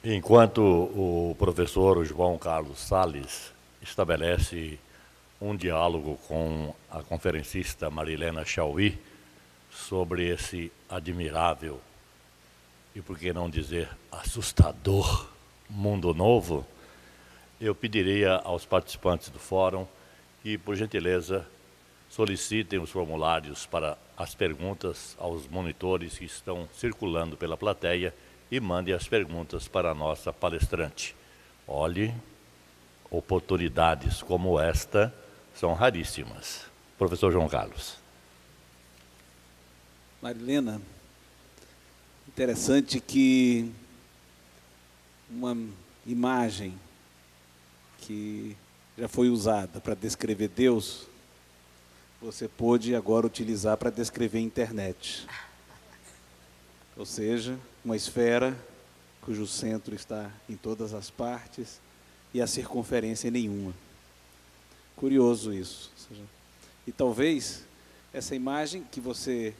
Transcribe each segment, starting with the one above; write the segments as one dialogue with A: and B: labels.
A: Enquanto o professor João Carlos Salles estabelece um diálogo com a conferencista Marilena Chauí sobre esse admirável e, por que não dizer, assustador mundo novo, eu pediria aos participantes do fórum que, por gentileza, solicitem os formulários para as perguntas aos monitores que estão circulando pela plateia e mandem as perguntas para a nossa palestrante. Olhe, oportunidades como esta são raríssimas. Professor João Carlos.
B: Marilena, interessante que uma imagem que já foi usada para descrever Deus, você pôde agora utilizar para descrever a internet. Ou seja, uma esfera cujo centro está em todas as partes e a circunferência em nenhuma. Curioso isso. Ou seja, e talvez essa imagem que você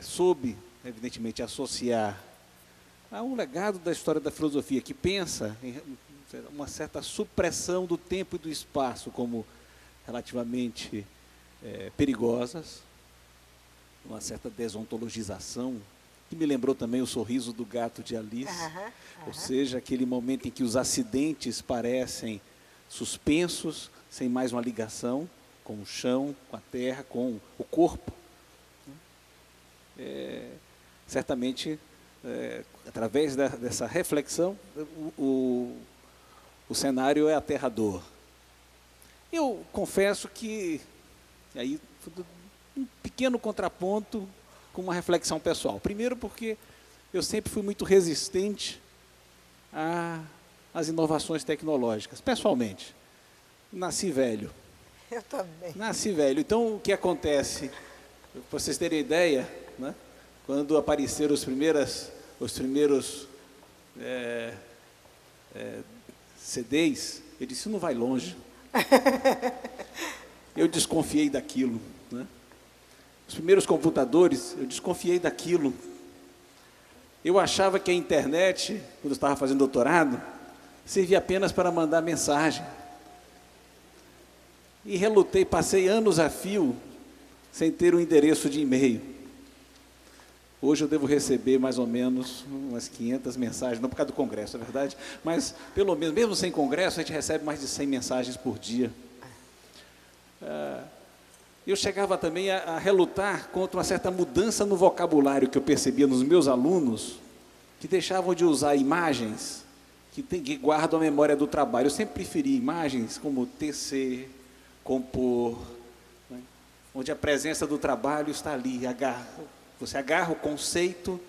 B: soube, evidentemente, associar a um legado da história da filosofia, que pensa em uma certa supressão do tempo e do espaço como relativamente perigosas, uma certa desontologização, que me lembrou também o sorriso do gato de Alice, ou seja, aquele momento em que os acidentes parecem suspensos, sem mais uma ligação com o chão, com a terra, com o corpo. Certamente, através dessa reflexão, o cenário é aterrador. Eu confesso que, aí, um pequeno contraponto com uma reflexão pessoal. Primeiro porque eu sempre fui muito resistente às inovações tecnológicas, pessoalmente. Nasci velho.
C: Eu também.
B: Nasci velho. Então, o que acontece? Para vocês terem ideia, né? Quando apareceram os primeiros CDs, eu disse, não vai longe. Eu desconfiei daquilo, né? Os primeiros computadores, eu desconfiei daquilo. Eu achava que a internet, quando eu estava fazendo doutorado, servia apenas para mandar mensagem. E relutei, passei anos a fio sem ter um endereço de e-mail. Hoje eu devo receber mais ou menos umas 500 mensagens, não por causa do congresso, é verdade, mas pelo menos, mesmo sem congresso, a gente recebe mais de 100 mensagens por dia. Eu chegava também a relutar contra uma certa mudança no vocabulário que eu percebia nos meus alunos, que deixavam de usar imagens que guardam a memória do trabalho. Eu sempre preferi imagens como tecer, compor, né, onde a presença do trabalho está ali. Você agarra o conceito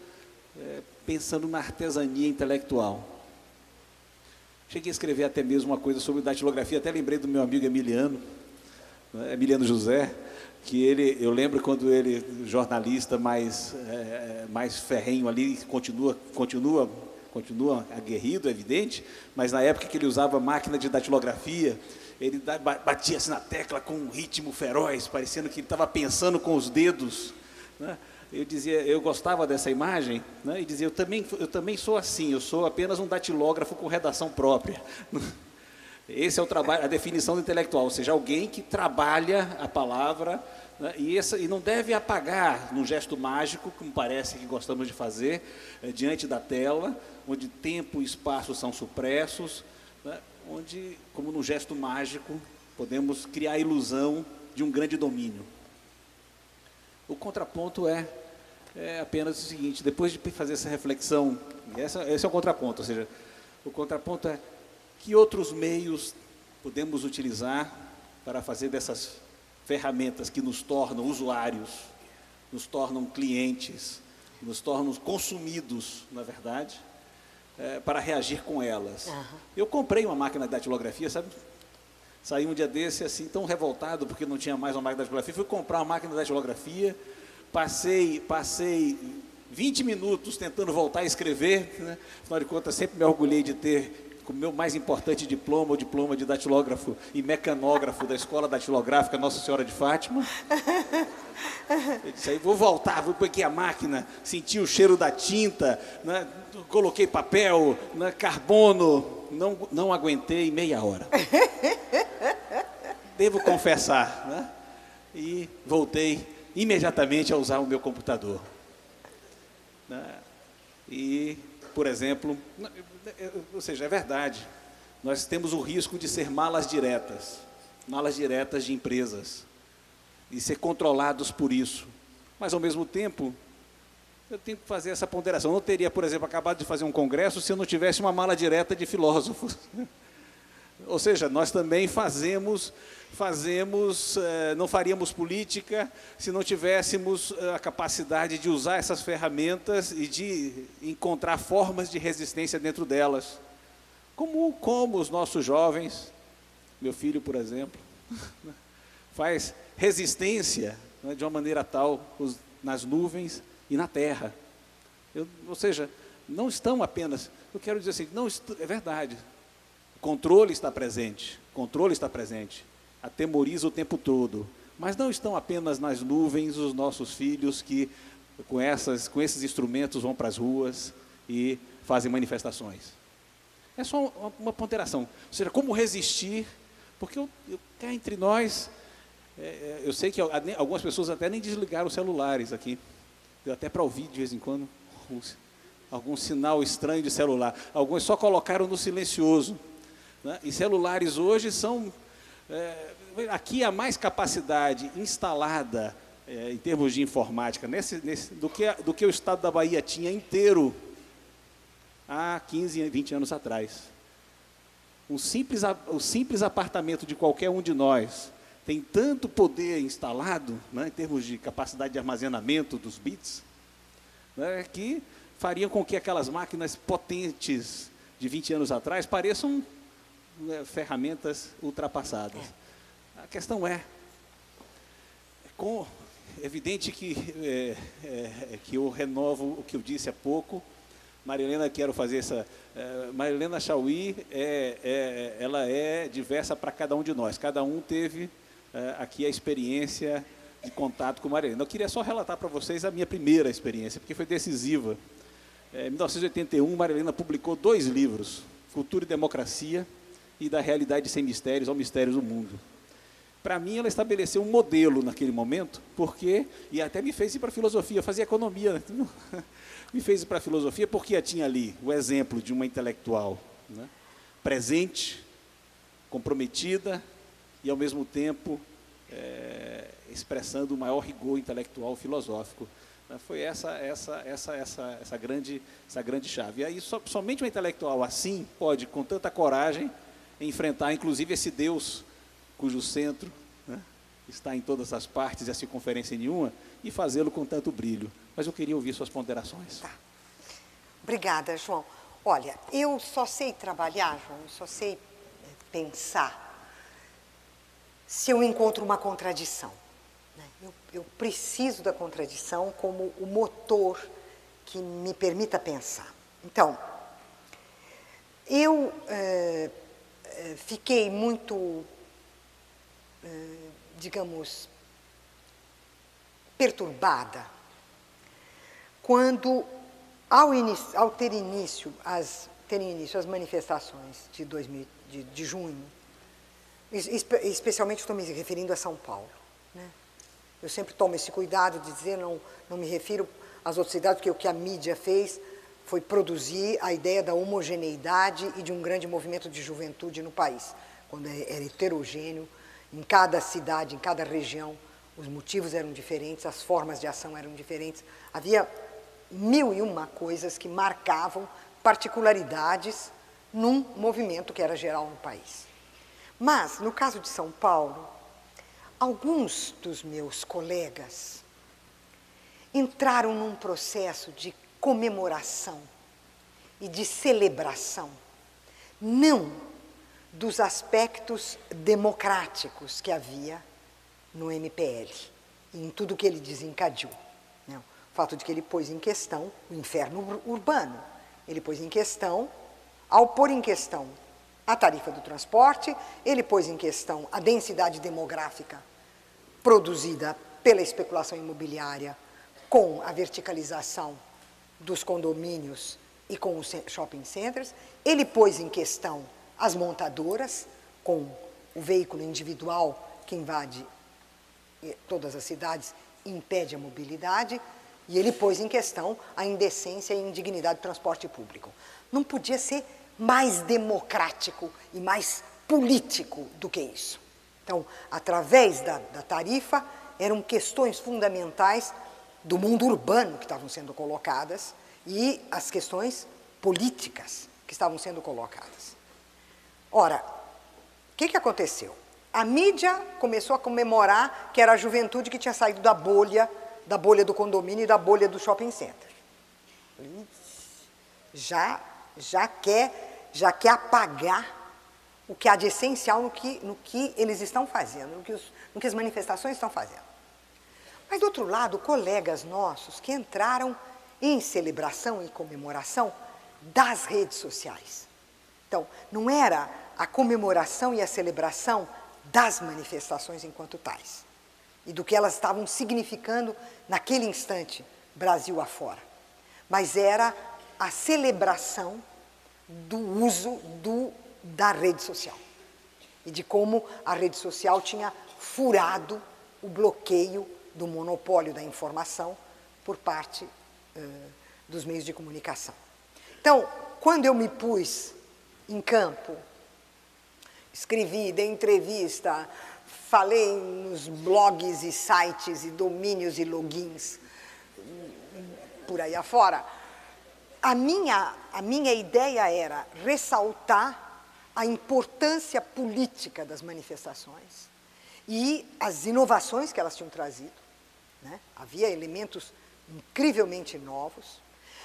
B: pensando na artesania intelectual. Cheguei a escrever até mesmo uma coisa sobre datilografia, até lembrei do meu amigo Emiliano, né, Emiliano José, que eu lembro quando ele, jornalista mais ferrenho ali, continua aguerrido, é evidente, mas na época que ele usava máquina de datilografia, ele batia assim na tecla com um ritmo feroz, parecendo que ele estava pensando com os dedos, né? Eu gostava dessa imagem, né? E dizia, eu também sou assim, eu sou apenas um datilógrafo com redação própria. Esse é o trabalho, a definição do intelectual, ou seja, alguém que trabalha a palavra, né, e não deve apagar num gesto mágico, como parece que gostamos de fazer, diante da tela, onde tempo e espaço são supressos, né, onde, como num gesto mágico, podemos criar a ilusão de um grande domínio. O contraponto é apenas o seguinte, depois de fazer essa reflexão, esse é o contraponto, ou seja, o contraponto é que outros meios podemos utilizar para fazer dessas ferramentas que nos tornam usuários, nos tornam clientes, nos tornam consumidos, na verdade, para reagir com elas. Eu comprei uma máquina de datilografia, sabe? Saí um dia desse, assim, tão revoltado, porque não tinha mais uma máquina de datilografia, fui comprar uma máquina de datilografia, passei 20 minutos tentando voltar a escrever, né? Afinal de contas, sempre me orgulhei de ter com o meu mais importante diploma, o diploma de datilógrafo e mecanógrafo da Escola Datilográfica Nossa Senhora de Fátima. Eu disse, aí vou voltar, vou pegar a máquina, senti o cheiro da tinta, né, coloquei papel, né, carbono, não aguentei meia hora. Devo confessar, né? E voltei imediatamente a usar o meu computador. Né? E, por exemplo, ou seja, é verdade, nós temos o risco de ser malas diretas de empresas, e ser controlados por isso. Mas, ao mesmo tempo, eu tenho que fazer essa ponderação. Eu não teria, por exemplo, acabado de fazer um congresso se eu não tivesse uma mala direta de filósofos. Ou seja, nós também não faríamos política se não tivéssemos a capacidade de usar essas ferramentas e de encontrar formas de resistência dentro delas. Como os nossos jovens, meu filho, por exemplo, faz resistência, né, de uma maneira tal nas nuvens e na terra. Ou seja, não estão apenas... Eu quero dizer assim, é verdade, o controle está presente, atemoriza o tempo todo, mas não estão apenas nas nuvens os nossos filhos que com esses instrumentos vão para as ruas e fazem manifestações. É só uma ponderação. Ou seja, como resistir, porque cá entre nós, eu sei que algumas pessoas até nem desligaram os celulares aqui, deu até para ouvir de vez em quando algum sinal estranho de celular, alguns só colocaram no silencioso, né? E celulares hoje são... aqui há mais capacidade instalada em termos de informática do que o estado da Bahia tinha inteiro há 15, 20 anos atrás. O simples apartamento de qualquer um de nós tem tanto poder instalado, né, em termos de capacidade de armazenamento dos bits, né, que fariam com que aquelas máquinas potentes de 20 anos atrás pareçam ferramentas ultrapassadas. A questão é evidente que eu renovo o que eu disse há pouco. Marilena, quero fazer essa... Marilena Chauí, ela é diversa para cada um de nós. Cada um teve aqui a experiência de contato com Marilena. Eu queria só relatar para vocês a minha primeira experiência, porque foi decisiva. Em 1981, Marilena publicou 2 livros, Cultura e Democracia, e Da Realidade Sem Mistérios ao Mistérios do Mundo. Para mim, ela estabeleceu um modelo naquele momento, e até me fez ir para a filosofia, eu fazia economia, né? Me fez ir para a filosofia porque tinha ali o exemplo de uma intelectual, né, presente, comprometida e, ao mesmo tempo, expressando o maior rigor intelectual filosófico. Foi essa grande chave. E aí, somente um intelectual assim pode, com tanta coragem, enfrentar, inclusive, esse Deus cujo centro, né, está em todas as partes e a circunferência em nenhuma, e fazê-lo com tanto brilho. Mas eu queria ouvir suas ponderações.
C: Tá. Obrigada, João. Olha, eu só sei trabalhar, João, eu só sei pensar se eu encontro uma contradição. Né? Eu preciso da contradição como o motor que me permita pensar. Então, eu fiquei muito, digamos, perturbada quando, ao terem início as manifestações de junho, especialmente estou me referindo a São Paulo, né? Eu sempre tomo esse cuidado de dizer, não me refiro às outras cidades, porque o que a mídia fez foi produzir a ideia da homogeneidade e de um grande movimento de juventude no país, quando era heterogêneo, em cada cidade, em cada região, os motivos eram diferentes, as formas de ação eram diferentes, havia 1001 coisas que marcavam particularidades num movimento que era geral no país. Mas, no caso de São Paulo, alguns dos meus colegas entraram num processo de comemoração e de celebração, não dos aspectos democráticos que havia no MPL, e em tudo que ele desencadeou. Né? O fato de que ele pôs em questão o inferno urbano, ele pôs em questão ao pôr em questão a tarifa do transporte, ele pôs em questão a densidade demográfica produzida pela especulação imobiliária com a verticalização dos condomínios e com os shopping centers, ele pôs em questão as montadoras, com o veículo individual que invade todas as cidades e impede a mobilidade, e ele pôs em questão a indecência e indignidade do transporte público. Não podia ser mais democrático e mais político do que isso. Então, através da tarifa, eram questões fundamentais do mundo urbano que estavam sendo colocadas e as questões políticas que estavam sendo colocadas. Ora, o que aconteceu? A mídia começou a comemorar que era a juventude que tinha saído da bolha do condomínio e da bolha do shopping center. Já quer apagar o que há de essencial no que eles estão fazendo, no que as manifestações estão fazendo. Mas, do outro lado, colegas nossos que entraram em celebração e comemoração das redes sociais. Então, não era a comemoração e a celebração das manifestações enquanto tais, e do que elas estavam significando naquele instante, Brasil afora, mas era a celebração do uso da rede social, e de como a rede social tinha furado o bloqueio do monopólio da informação por parte dos meios de comunicação. Então, quando eu me pus em campo, escrevi, dei entrevista, falei nos blogs e sites e domínios e logins por aí afora, a minha ideia era ressaltar a importância política das manifestações e as inovações que elas tinham trazido, né? Havia elementos incrivelmente novos,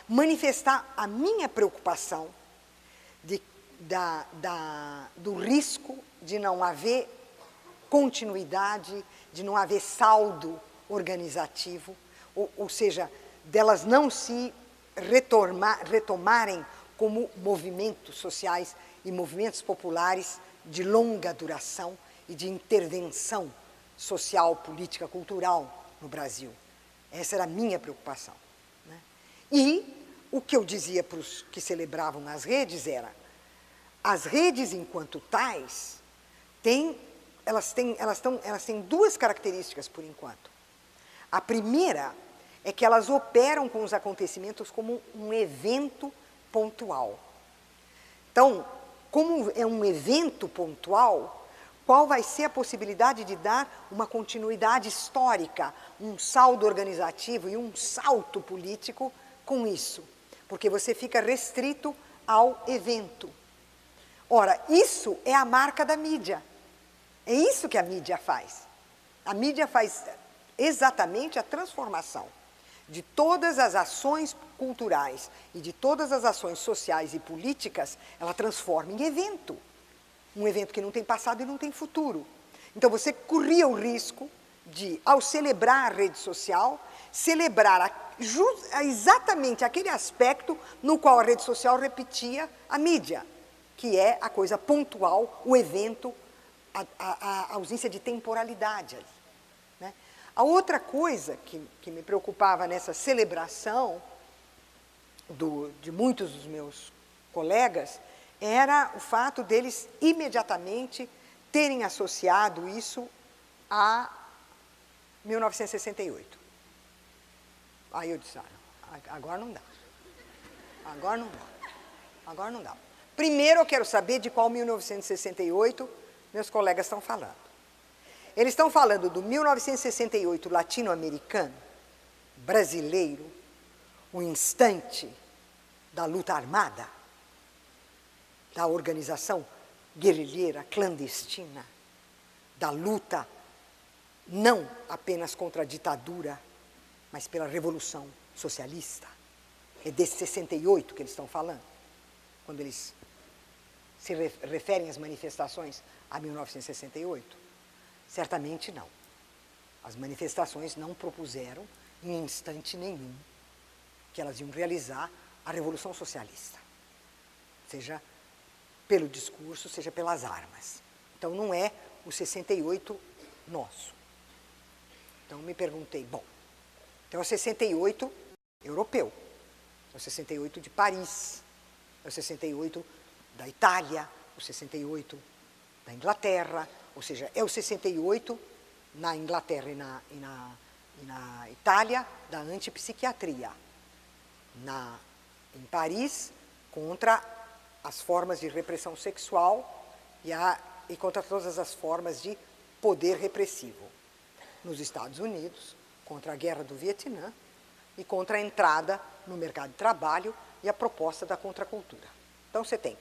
C: manifestar a minha preocupação do risco de não haver continuidade, de não haver saldo organizativo, ou seja, delas não se retomarem como movimentos sociais e movimentos populares de longa duração e de intervenção social, política, cultural no Brasil. Essa era a minha preocupação, né? E o que eu dizia para os que celebravam nas redes era: as redes, enquanto tais, elas têm duas características, por enquanto. A primeira é que elas operam com os acontecimentos como um evento pontual. Então, como é um evento pontual, qual vai ser a possibilidade de dar uma continuidade histórica, um saldo organizativo e um salto político com isso? Porque você fica restrito ao evento. Ora, isso é a marca da mídia. É isso que a mídia faz. A mídia faz exatamente a transformação de todas as ações culturais e de todas as ações sociais e políticas, ela transforma em evento. Um evento que não tem passado e não tem futuro. Então, você corria o risco de, ao celebrar a rede social, celebrar exatamente aquele aspecto no qual a rede social repetia a mídia, que é a coisa pontual, o evento, a ausência de temporalidade ali, né? A outra coisa que me preocupava nessa celebração de muitos dos meus colegas era o fato deles imediatamente terem associado isso a 1968. Aí eu disse: agora não dá. Agora não dá. Agora não dá. Primeiro eu quero saber de qual 1968 meus colegas estão falando. Eles estão falando do 1968 latino-americano, brasileiro, o instante da luta armada, da organização guerrilheira, clandestina, da luta não apenas contra a ditadura, mas pela revolução socialista. É desse 68 que eles estão falando, quando eles se referem às manifestações a 1968? Certamente não. As manifestações não propuseram, em instante nenhum, que elas iam realizar a Revolução Socialista. Ou seja, pelo discurso, seja pelas armas. Então, não é o 68 nosso. Então, me perguntei, bom, então é o 68 europeu, é o 68 de Paris, é o 68 da Itália, o 68 da Inglaterra, ou seja, é o 68 na Inglaterra e na Itália da antipsiquiatria. Em Paris, contra as formas de repressão sexual e contra todas as formas de poder repressivo. Nos Estados Unidos, contra a guerra do Vietnã e contra a entrada no mercado de trabalho e a proposta da contracultura. Então, você tem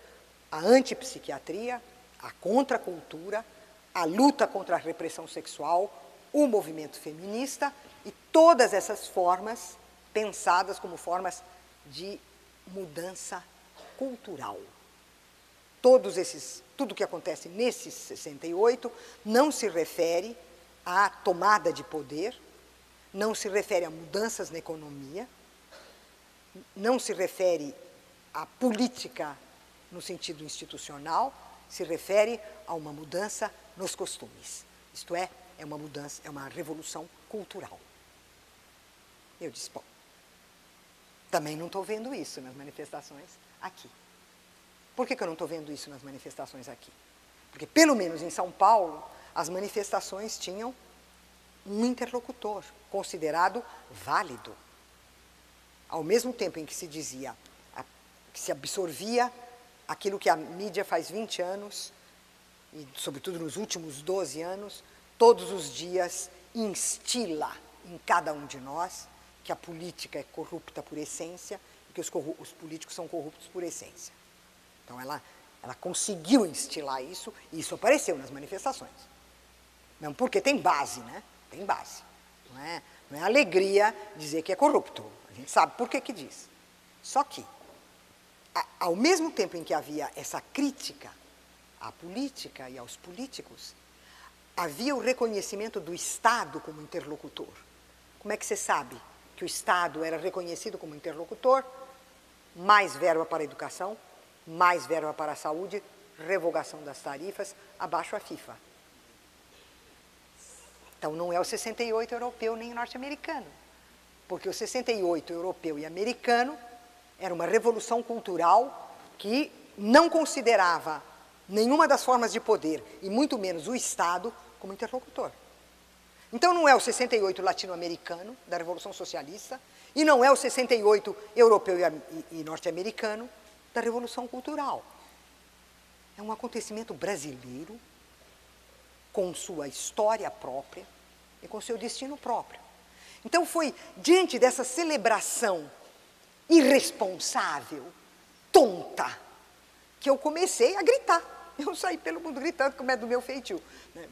C: a antipsiquiatria, a contracultura, a luta contra a repressão sexual, o movimento feminista e todas essas formas pensadas como formas de mudança cultural. Tudo que acontece nesses 68 não se refere à tomada de poder, não se refere a mudanças na economia, não se refere à política no sentido institucional, se refere a uma mudança nos costumes. Isto é uma mudança, é uma revolução cultural. Eu disse, bom, também não estou vendo isso nas manifestações aqui. Por que eu não estou vendo isso nas manifestações aqui? Porque, pelo menos em São Paulo, as manifestações tinham um interlocutor considerado válido. Ao mesmo tempo em que se dizia, que se absorvia aquilo que a mídia faz 20 anos, e sobretudo nos últimos 12 anos, todos os dias instila em cada um de nós que a política é corrupta por essência e que os políticos são corruptos por essência. Então, ela conseguiu instilar isso, e isso apareceu nas manifestações. Não porque tem base, né? Tem base. Não é alegria dizer que é corrupto. A gente sabe por que diz. Só que, ao mesmo tempo em que havia essa crítica à política e aos políticos, havia o reconhecimento do Estado como interlocutor. Como é que você sabe que o Estado era reconhecido como interlocutor? Mais verba para a educação, mais verba para a saúde, revogação das tarifas, abaixo a FIFA. Então, não é o 68 europeu nem norte-americano, porque o 68 europeu e americano era uma revolução cultural que não considerava nenhuma das formas de poder, e muito menos o Estado, como interlocutor. Então, não é o 68 latino-americano, da Revolução Socialista, e não é o 68 europeu e norte-americano, da Revolução Cultural. É um acontecimento brasileiro, com sua história própria e com seu destino próprio. Então, foi diante dessa celebração irresponsável, tonta, que eu comecei a gritar. Eu saí pelo mundo gritando, como é do meu feitio. Não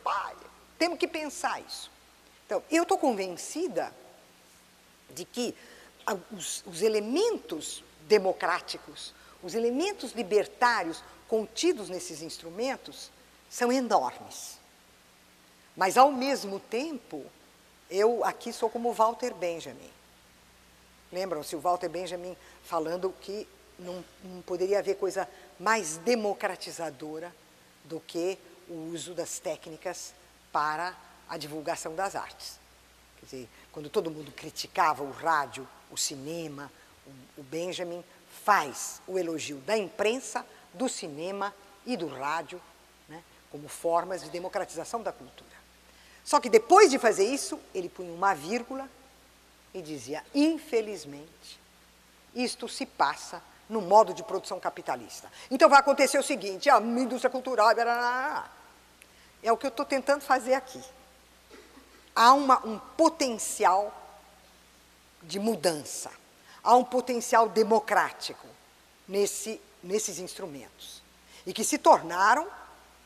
C: pode. Temos que pensar isso. Então, eu estou convencida de que os elementos democráticos, os elementos libertários contidos nesses instrumentos são enormes. Mas, ao mesmo tempo, eu aqui sou como Walter Benjamin. Lembram-se o Walter Benjamin falando que não poderia haver coisa mais democratizadora do que o uso das técnicas para a divulgação das artes. Quer dizer, quando todo mundo criticava o rádio, o cinema, o Benjamin faz o elogio da imprensa, do cinema e do rádio, né, como formas de democratização da cultura. Só que depois de fazer isso, ele punha uma vírgula e dizia, infelizmente, isto se passa no modo de produção capitalista. Então vai acontecer o seguinte, a indústria cultural... É o que eu estou tentando fazer aqui. Há um potencial de mudança, há um potencial democrático nesses instrumentos, e que se tornaram,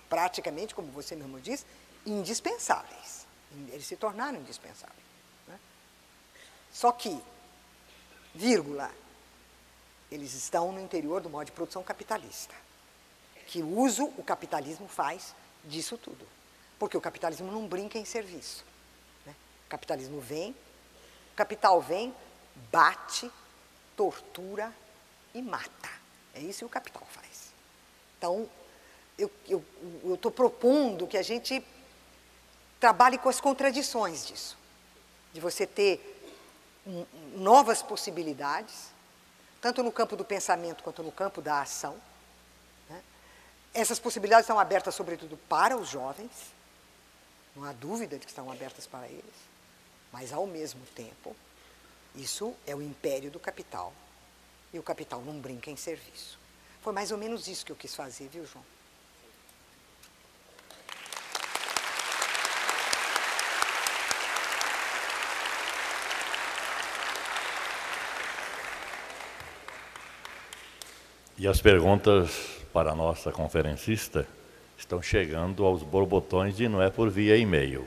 C: praticamente, como você mesmo diz, indispensáveis. Eles se tornaram indispensáveis. Né? Só que, vírgula, eles estão no interior do modo de produção capitalista. Que uso o capitalismo faz disso tudo. Porque o capitalismo não brinca em serviço. Né? O capitalismo vem, o capital vem, bate, tortura e mata. É isso que o capital faz. Então, eu estou propondo que a gente trabalhe com as contradições disso, de você ter novas possibilidades, tanto no campo do pensamento quanto no campo da ação. Né? Essas possibilidades estão abertas, sobretudo, para os jovens, não há dúvida de que estão abertas para eles, mas, ao mesmo tempo, isso é o império do capital, e o capital não brinca em serviço. Foi mais ou menos isso que eu quis fazer, viu, João?
A: E as perguntas para a nossa conferencista estão chegando aos borbotões e não é por via e-mail.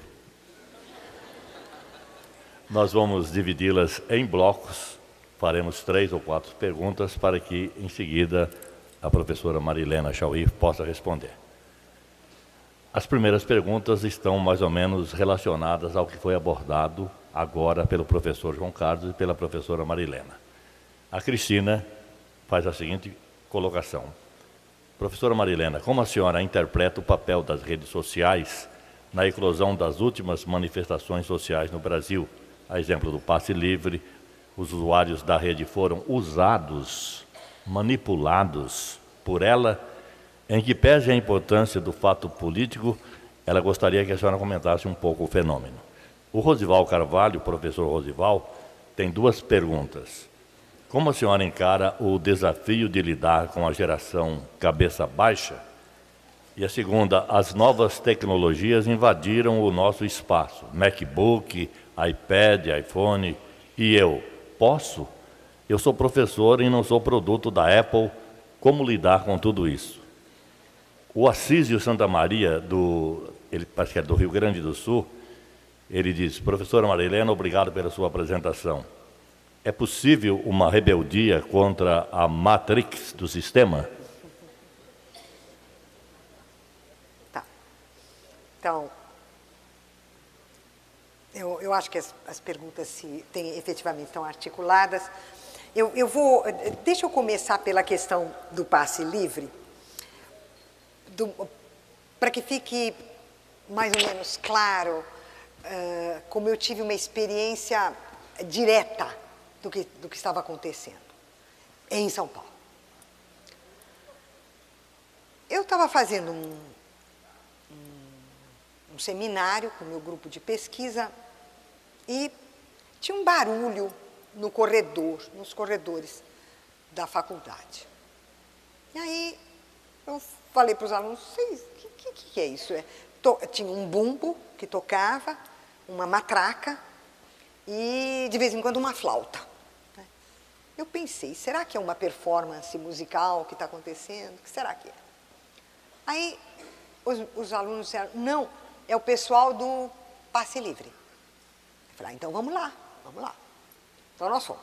A: Nós vamos dividi-las em blocos, faremos 3 ou 4 perguntas para que, em seguida, a professora Marilena Chauí possa responder. As primeiras perguntas estão mais ou menos relacionadas ao que foi abordado agora pelo professor João Carlos e pela professora Marilena. A Cristina faz a seguinte colocação. Professora Marilena, como a senhora interpreta o papel das redes sociais na eclosão das últimas manifestações sociais no Brasil? A exemplo do passe livre, os usuários da rede foram usados, manipulados por ela. Em que pese a importância do fato político, ela gostaria que a senhora comentasse um pouco o fenômeno. O Rosival Carvalho, o professor Rosival, tem 2 perguntas. Como a senhora encara o desafio de lidar com a geração cabeça baixa? E a segunda, as novas tecnologias invadiram o nosso espaço. MacBook, iPad, iPhone. E eu, posso? Eu sou professor e não sou produto da Apple. Como lidar com tudo isso? O Assísio Santa Maria, ele parece que é do Rio Grande do Sul, ele diz, professora Marilena, obrigado pela sua apresentação. É possível uma rebeldia contra a Matrix do sistema?
C: Tá. Então, eu acho que as perguntas efetivamente estão articuladas. Deixa eu começar pela questão do passe livre, para que fique mais ou menos claro como eu tive uma experiência direta do que estava acontecendo em São Paulo. Eu estava fazendo um seminário com o meu grupo de pesquisa e tinha um barulho no corredor, nos corredores da faculdade. E aí eu falei para os alunos, o que é isso? Tinha um bumbo que tocava, uma matraca e, de vez em quando, uma flauta. Eu pensei, será que é uma performance musical que está acontecendo? O que será que é? Aí os alunos disseram, não, é o pessoal do passe livre. Eu falei, então vamos lá. Então nós fomos.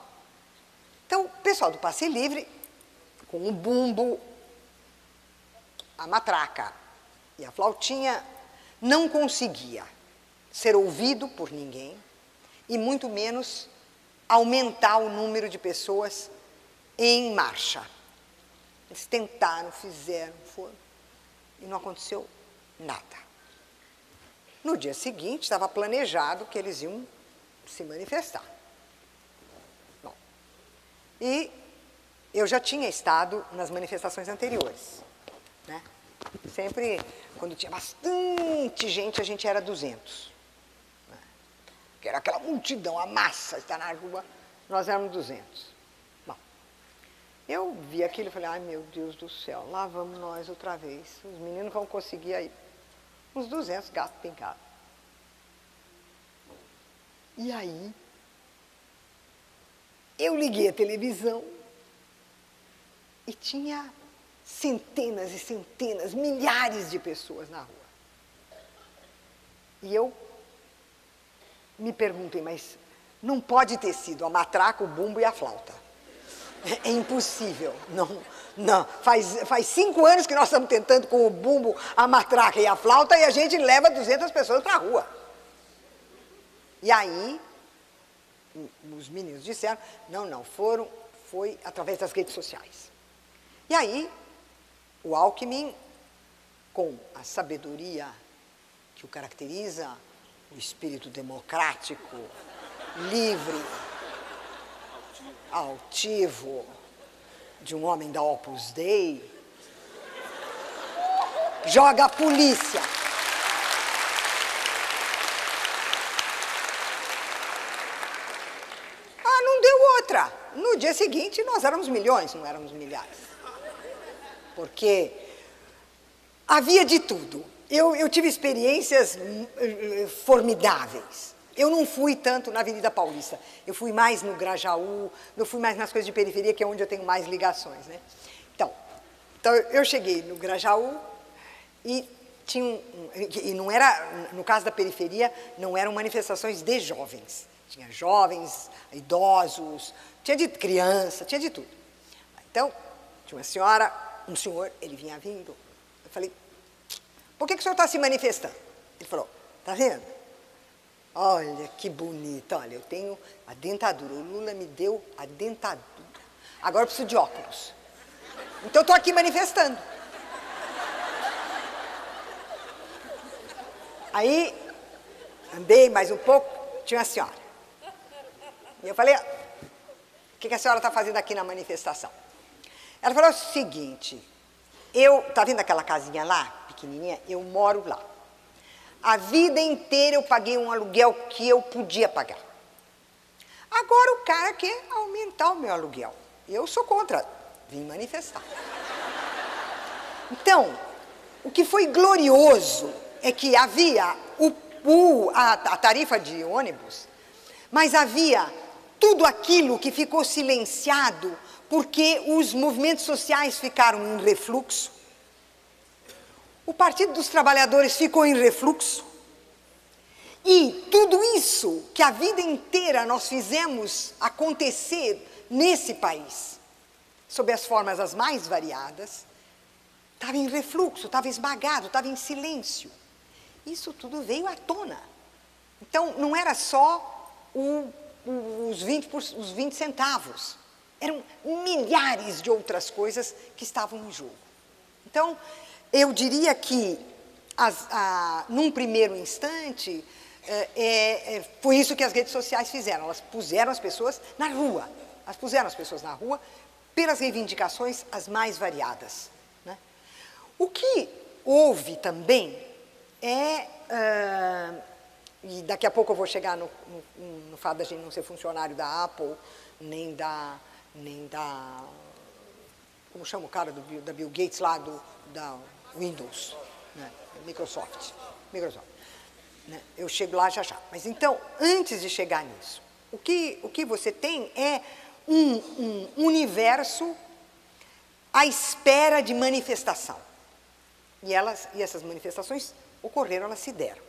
C: Então, o pessoal do passe livre, com o bumbo, a matraca e a flautinha, não conseguia ser ouvido por ninguém e muito menos aumentar o número de pessoas em marcha. Eles tentaram, fizeram, foram, e não aconteceu nada. No dia seguinte, estava planejado que eles iam se manifestar. Bom, e eu já tinha estado nas manifestações anteriores, né? Sempre, quando tinha bastante gente, a gente era 200. Né? Que era aquela multidão, a massa está na rua, nós éramos 200. Bom, eu vi aquilo e falei, ai meu Deus do céu, lá vamos nós outra vez. Os meninos vão conseguir aí uns 200 gatos pingados. E aí, eu liguei a televisão e tinha centenas e centenas, milhares de pessoas na rua. E eu me perguntei, mas não pode ter sido a matraca, o bumbo e a flauta. É impossível. Não. Faz 5 anos que nós estamos tentando com o bumbo, a matraca e a flauta e a gente leva 200 pessoas para a rua. E aí, os meninos disseram, não, foi através das redes sociais. E aí, o Alckmin, com a sabedoria que o caracteriza, o espírito democrático, livre, altivo, de um homem da Opus Dei, joga a polícia. Ah, não deu outra. No dia seguinte, nós éramos milhões, não éramos milhares. Porque havia de tudo. Eu tive experiências formidáveis. Eu não fui tanto na Avenida Paulista. Eu fui mais no Grajaú, eu fui mais nas coisas de periferia, que é onde eu tenho mais ligações, né? Então eu cheguei no Grajaú e tinha e não era, no caso da periferia, não eram manifestações de jovens. Tinha jovens, idosos, tinha de criança, tinha de tudo. Então, tinha uma senhora, um senhor, ele vinha vindo. Eu falei, por que o senhor está se manifestando? Ele falou, tá vendo? Olha que bonito, olha, eu tenho a dentadura, o Lula me deu a dentadura. Agora eu preciso de óculos. Então eu estou aqui manifestando. Aí, andei mais um pouco, tinha uma senhora. E eu falei, o que a senhora está fazendo aqui na manifestação? Ela falou o seguinte, tá vendo aquela casinha lá, pequenininha? Eu moro lá. A vida inteira eu paguei um aluguel que eu podia pagar. Agora o cara quer aumentar o meu aluguel. Eu sou contra, vim manifestar. Então, o que foi glorioso é que havia a tarifa de ônibus, mas havia tudo aquilo que ficou silenciado porque os movimentos sociais ficaram em refluxo. O Partido dos Trabalhadores ficou em refluxo. E tudo isso que a vida inteira nós fizemos acontecer nesse país, sob as formas as mais variadas, estava em refluxo, estava esmagado, estava em silêncio. Isso tudo veio à tona. Então, não era só os 20 centavos. Eram milhares de outras coisas que estavam em jogo. Então, eu diria que, num primeiro instante, foi isso que as redes sociais fizeram. Elas puseram as pessoas na rua. Elas puseram as pessoas na rua pelas reivindicações as mais variadas, né? O que houve também e daqui a pouco eu vou chegar no fato da gente não ser funcionário da Apple, nem da como chama o cara da Bill Gates lá, da Windows, né? Microsoft, né? Eu chego lá já. Mas então, antes de chegar nisso, o que você tem é um universo à espera de manifestação. E essas manifestações ocorreram, elas se deram.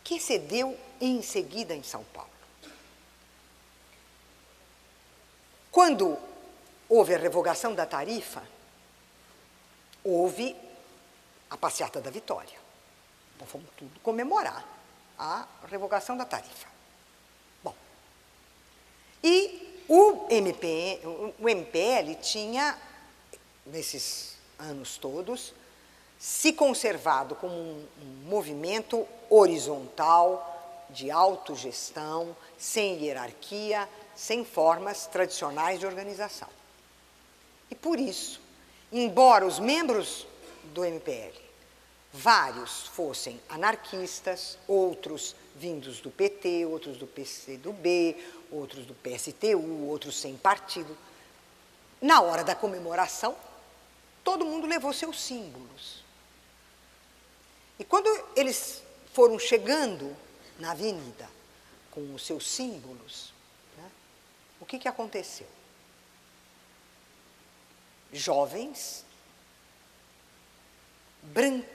C: Que se deu em seguida em São Paulo? Quando houve a revogação da tarifa, houve a passeata da Vitória. Então, fomos tudo comemorar a revogação da tarifa. Bom, e o MPL tinha, nesses anos todos, se conservado como um movimento horizontal, de autogestão, sem hierarquia, sem formas tradicionais de organização. E por isso, embora os membros do MPL, vários fossem anarquistas, outros vindos do PT, outros do PCdoB, outros do PSTU, outros sem partido, na hora da comemoração, todo mundo levou seus símbolos. E quando eles foram chegando na avenida com os seus símbolos, né, o que aconteceu? Jovens, branquinhos,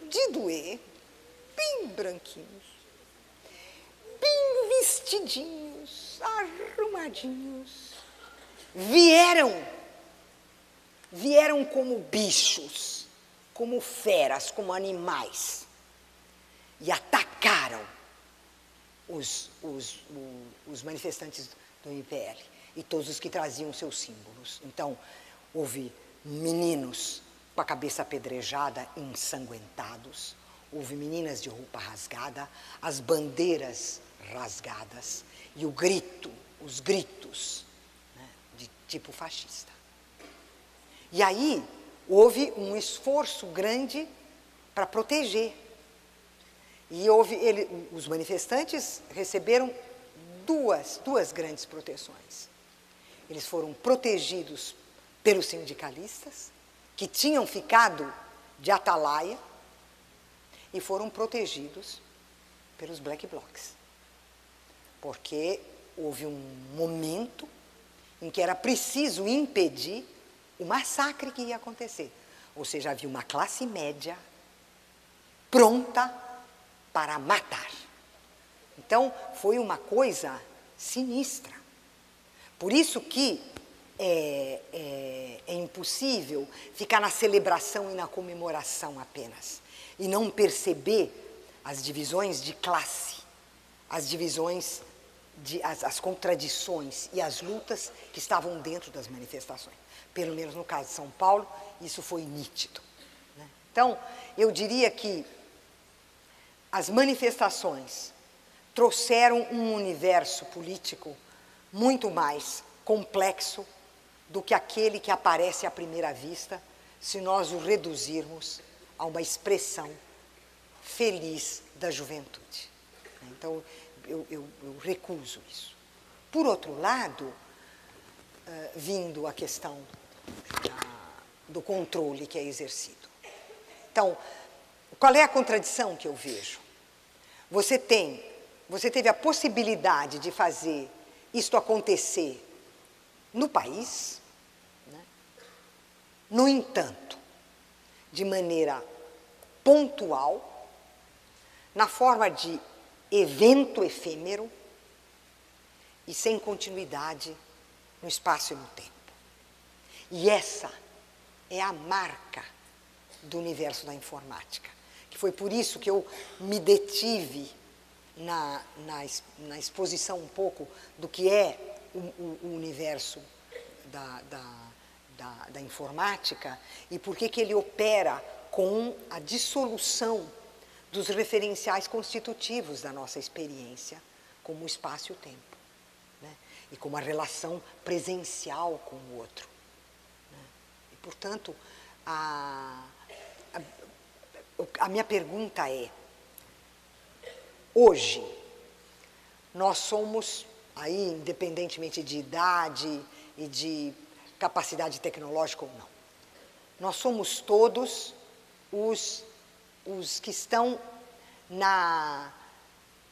C: de doer, bem branquinhos, bem vestidinhos, arrumadinhos, vieram como bichos, como feras, como animais, e atacaram os manifestantes do MPL e todos os que traziam seus símbolos. Então, houve meninos com a cabeça apedrejada, ensanguentados, houve meninas de roupa rasgada, as bandeiras rasgadas e os gritos, né, de tipo fascista. E aí houve um esforço grande para proteger. E os manifestantes receberam duas grandes proteções. Eles foram protegidos pelos sindicalistas, que tinham ficado de atalaia, e foram protegidos pelos black blocs. Porque houve um momento em que era preciso impedir o massacre que ia acontecer. Ou seja, havia uma classe média pronta para matar. Então, foi uma coisa sinistra. Por isso que é impossível ficar na celebração e na comemoração apenas, e não perceber as divisões de classe, as divisões, as contradições e as lutas que estavam dentro das manifestações. Pelo menos no caso de São Paulo, isso foi nítido, né? Então, eu diria que as manifestações trouxeram um universo político muito mais complexo do que aquele que aparece à primeira vista, se nós o reduzirmos a uma expressão feliz da juventude. Então, eu recuso isso. Por outro lado, vindo a questão do controle que é exercido. Então, qual é a contradição que eu vejo? Você teve a possibilidade de fazer isto acontecer no país, né? No entanto, de maneira pontual, na forma de evento efêmero e sem continuidade no espaço e no tempo. E essa é a marca do universo da informática, que foi por isso que eu me detive na exposição um pouco do que é o universo da informática e por que ele opera com a dissolução dos referenciais constitutivos da nossa experiência, como o espaço e o tempo, né? E como a relação presencial com o outro, né? E, portanto, a minha pergunta é, hoje, nós somos, aí, independentemente de idade e de capacidade tecnológica ou não, nós somos todos os que estão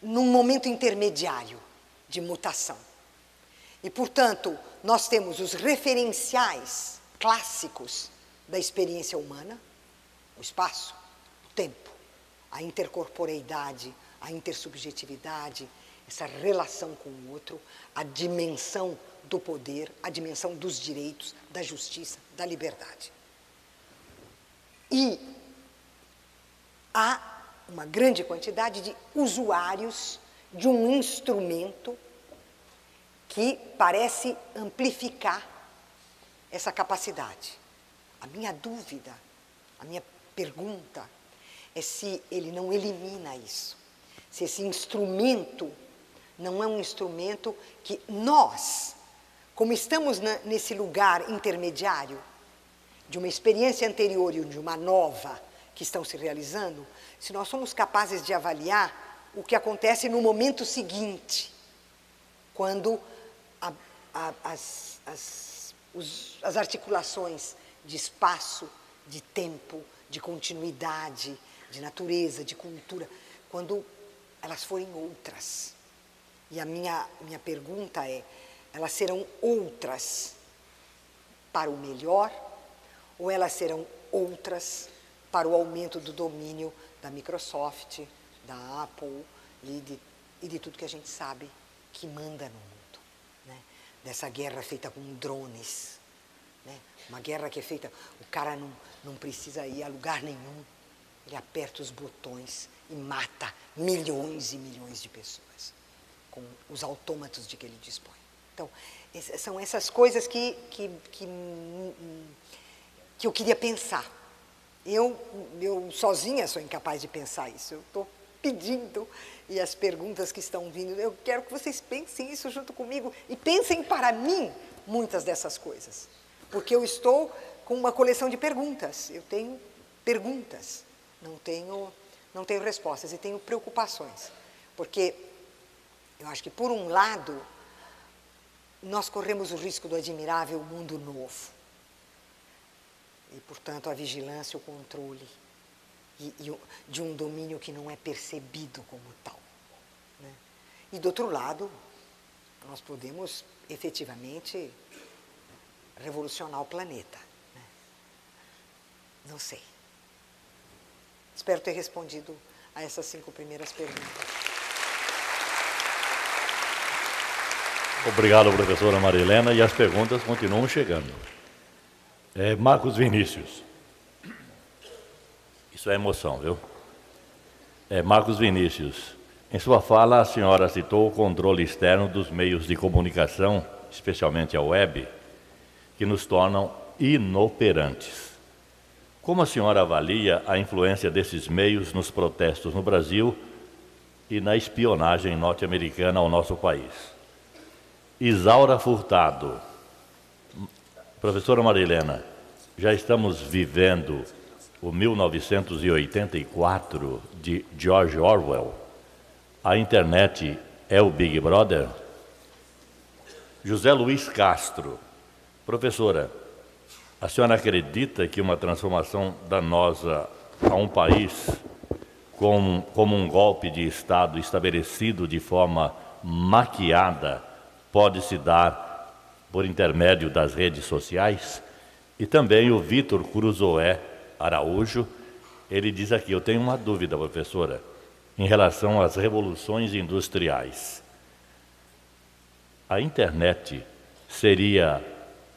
C: num momento intermediário de mutação. E, portanto, nós temos os referenciais clássicos da experiência humana, o espaço, o tempo, a intercorporeidade, a intersubjetividade, essa relação com o outro, a dimensão do poder, a dimensão dos direitos, da justiça, da liberdade. E há uma grande quantidade de usuários de um instrumento que parece amplificar essa capacidade. A minha dúvida, a minha pergunta é se ele não elimina isso, se esse instrumento não é um instrumento que nós, como estamos nesse lugar intermediário de uma experiência anterior e de uma nova que estão se realizando, se nós somos capazes de avaliar o que acontece no momento seguinte, quando as articulações de espaço, de tempo, de continuidade, de natureza, de cultura, quando elas forem outras. E a minha pergunta é, elas serão outras para o melhor ou elas serão outras para o aumento do domínio da Microsoft, da Apple e de tudo que a gente sabe que manda no mundo, né? Dessa guerra feita com drones, né? Uma guerra que é feita, o cara não precisa ir a lugar nenhum, ele aperta os botões e mata milhões e milhões de pessoas. com os autômatos de que ele dispõe. Então, são essas coisas que eu queria pensar. Eu sozinha sou incapaz de pensar isso. Eu estou pedindo, e as perguntas que estão vindo, eu quero que vocês pensem isso junto comigo e pensem para mim muitas dessas coisas. Porque eu estou com uma coleção de perguntas. Eu tenho perguntas, não tenho respostas e tenho preocupações. Porque eu acho que, por um lado, nós corremos o risco do admirável mundo novo. E, portanto, a vigilância, o controle de um domínio que não é percebido como tal, né? E, do outro lado, nós podemos, efetivamente, revolucionar o planeta, né? Não sei. Espero ter respondido a essas 5 primeiras perguntas.
A: Obrigado, professora Marilena, e as perguntas continuam chegando. Marcos Vinícius. Isso é emoção, viu? Marcos Vinícius. Em sua fala, a senhora citou o controle externo dos meios de comunicação, especialmente a web, que nos tornam inoperantes. Como a senhora avalia a influência desses meios nos protestos no Brasil e na espionagem norte-americana ao nosso país? Isaura Furtado. Professora Marilena, já estamos vivendo o 1984 de George Orwell? A internet é o Big Brother? José Luiz Castro. Professora, a senhora acredita que uma transformação danosa a um país como um golpe de Estado estabelecido de forma maquiada pode se dar por intermédio das redes sociais? E também o Vitor Cruzoé Araújo, ele diz aqui: eu tenho uma dúvida, professora, em relação às revoluções industriais. A internet seria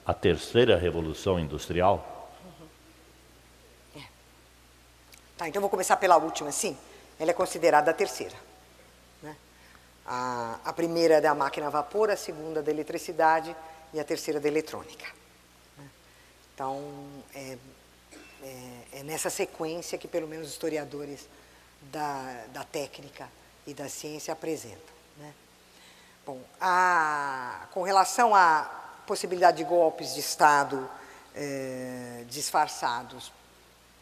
A: a terceira revolução industrial?
C: Tá, então eu vou começar pela última, sim. Ela é considerada a terceira, né? A primeira é da máquina a vapor, a segunda da eletricidade e a terceira da eletrônica, né? Então, é nessa sequência que pelo menos os historiadores da técnica e da ciência apresentam, né? Bom, com relação à possibilidade de golpes de Estado disfarçados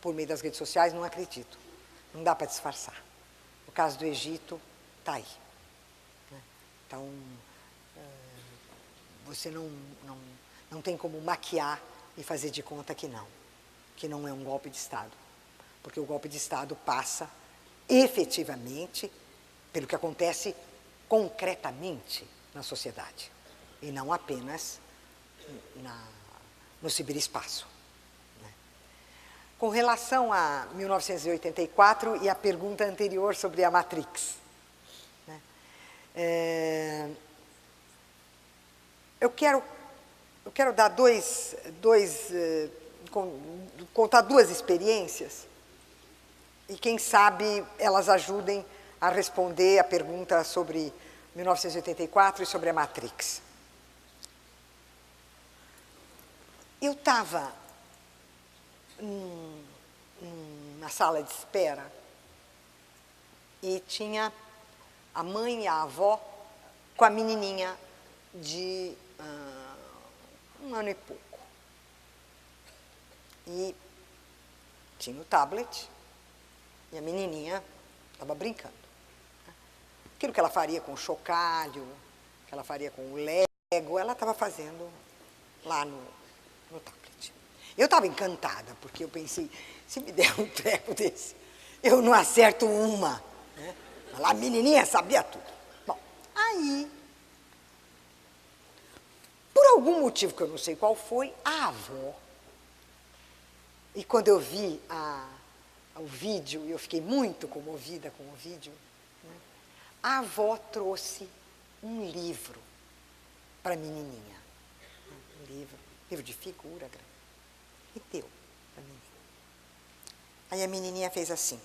C: por meio das redes sociais, não acredito. Não dá para disfarçar. O caso do Egito está aí, né? Então, você não tem como maquiar e fazer de conta que não é um golpe de Estado. Porque o golpe de Estado passa efetivamente pelo que acontece concretamente na sociedade, e não apenas no ciberespaço, né? Com relação a 1984 e a pergunta anterior sobre a Matrix, né? Eu quero dar contar duas experiências, e quem sabe elas ajudem a responder a pergunta sobre 1984 e sobre a Matrix. Eu estava na sala de espera e tinha a mãe e a avó com a menininha de 1 ano e pouco. E tinha o tablet e a menininha estava brincando. Aquilo que ela faria com o chocalho, que ela faria com o Lego, ela estava fazendo lá no tablet. Eu estava encantada, porque eu pensei, se me der um treco desse, eu não acerto uma, né? A menininha sabia tudo. Bom, aí, por algum motivo que eu não sei qual foi, a avó, e quando eu vi o vídeo, eu fiquei muito comovida com o vídeo, né? A avó trouxe um livro para a menininha, um livro de figura grande, e deu para a menininha. Aí a menininha fez assim.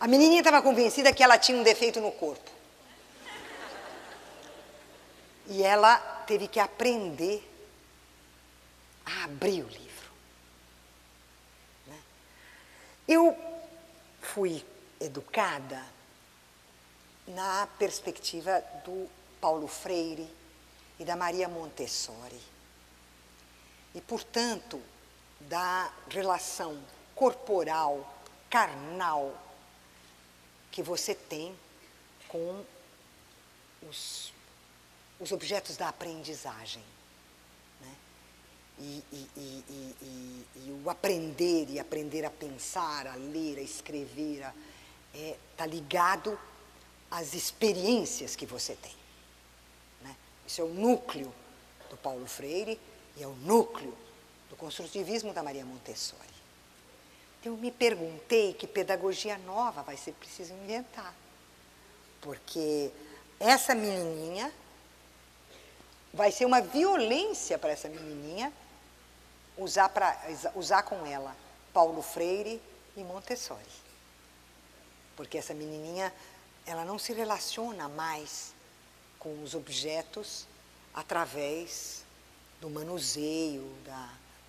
C: A menininha estava convencida que ela tinha um defeito no corpo. E ela teve que aprender a abrir o livro. Né? Eu fui educada na perspectiva do Paulo Freire e da Maria Montessori. E, portanto, da relação corporal, carnal, que você tem com os objetos da aprendizagem. Né? E o aprender, e aprender a pensar, a ler, a escrever, está ligado às experiências que você tem. Né? Isso é o núcleo do Paulo Freire e é o núcleo do construtivismo da Maria Montessori. Então, eu me perguntei que pedagogia nova vai ser preciso inventar. Porque essa menininha vai ser uma violência para essa menininha usar com ela Paulo Freire e Montessori. Porque essa menininha, ela não se relaciona mais com os objetos através do manuseio,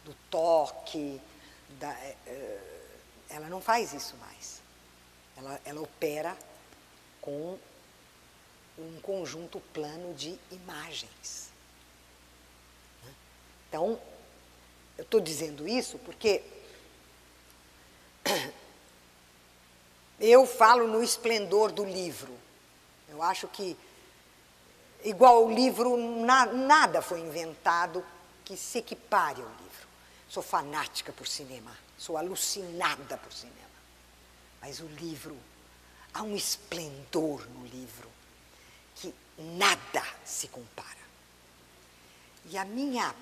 C: do toque, ela não faz isso mais. Ela opera com um conjunto plano de imagens. Então, eu estou dizendo isso porque eu falo no esplendor do livro. Eu acho que, igual ao livro, nada foi inventado que se equipare ao livro. Sou fanática por cinema, sou alucinada por cinema. Mas o livro, há um esplendor no livro que nada se compara. E a minha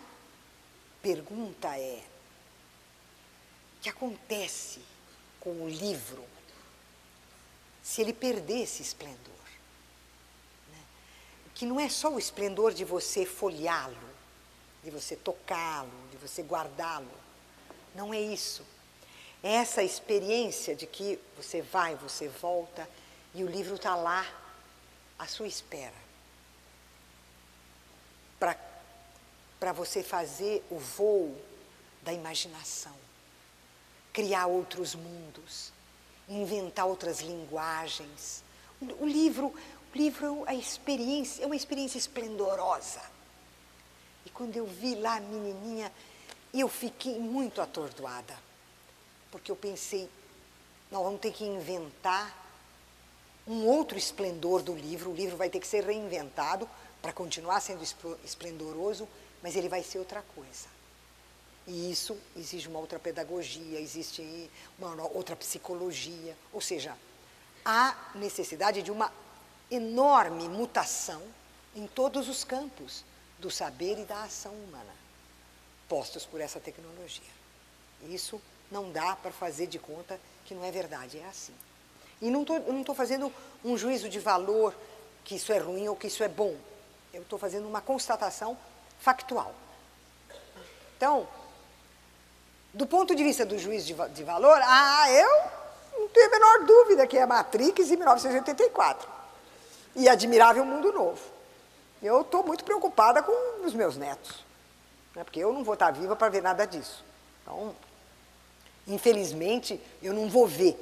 C: pergunta é: o que acontece com o livro se ele perder esse esplendor? Né? Que não é só o esplendor de você folheá-lo, de você tocá-lo, de você guardá-lo. Não é isso. É essa experiência de que você vai, você volta e o livro está lá à sua espera. Para você fazer o voo da imaginação, criar outros mundos, inventar outras linguagens. O livro é uma experiência esplendorosa. E quando eu vi lá a menininha, eu fiquei muito atordoada, porque eu pensei, nós vamos ter que inventar um outro esplendor do livro, o livro vai ter que ser reinventado para continuar sendo esplendoroso, mas ele vai ser outra coisa. E isso exige uma outra pedagogia, existe uma outra psicologia, ou seja, há necessidade de uma enorme mutação em todos os campos do saber e da ação humana, postos por essa tecnologia. Isso não dá para fazer de conta que não é verdade, é assim. E não estou fazendo um juízo de valor que isso é ruim ou que isso é bom. Eu estou fazendo uma constatação factual. Então, do ponto de vista do juízo de valor, eu não tenho a menor dúvida que é Matrix e 1984. E Admirável Mundo Novo. Eu estou muito preocupada com os meus netos, né, porque eu não vou estar viva para ver nada disso. Então, infelizmente, eu não vou ver.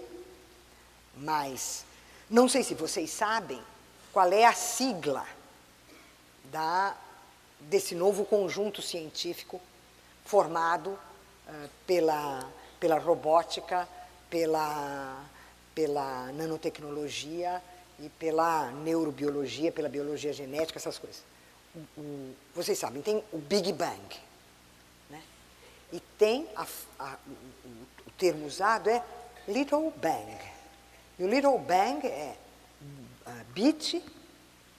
C: Mas, não sei se vocês sabem qual é a sigla desse novo conjunto científico formado pela robótica, pela nanotecnologia e pela neurobiologia, pela biologia genética, essas coisas. Vocês sabem, tem o Big Bang, né? E tem o termo usado é Little Bang. E o Little Bang é bit,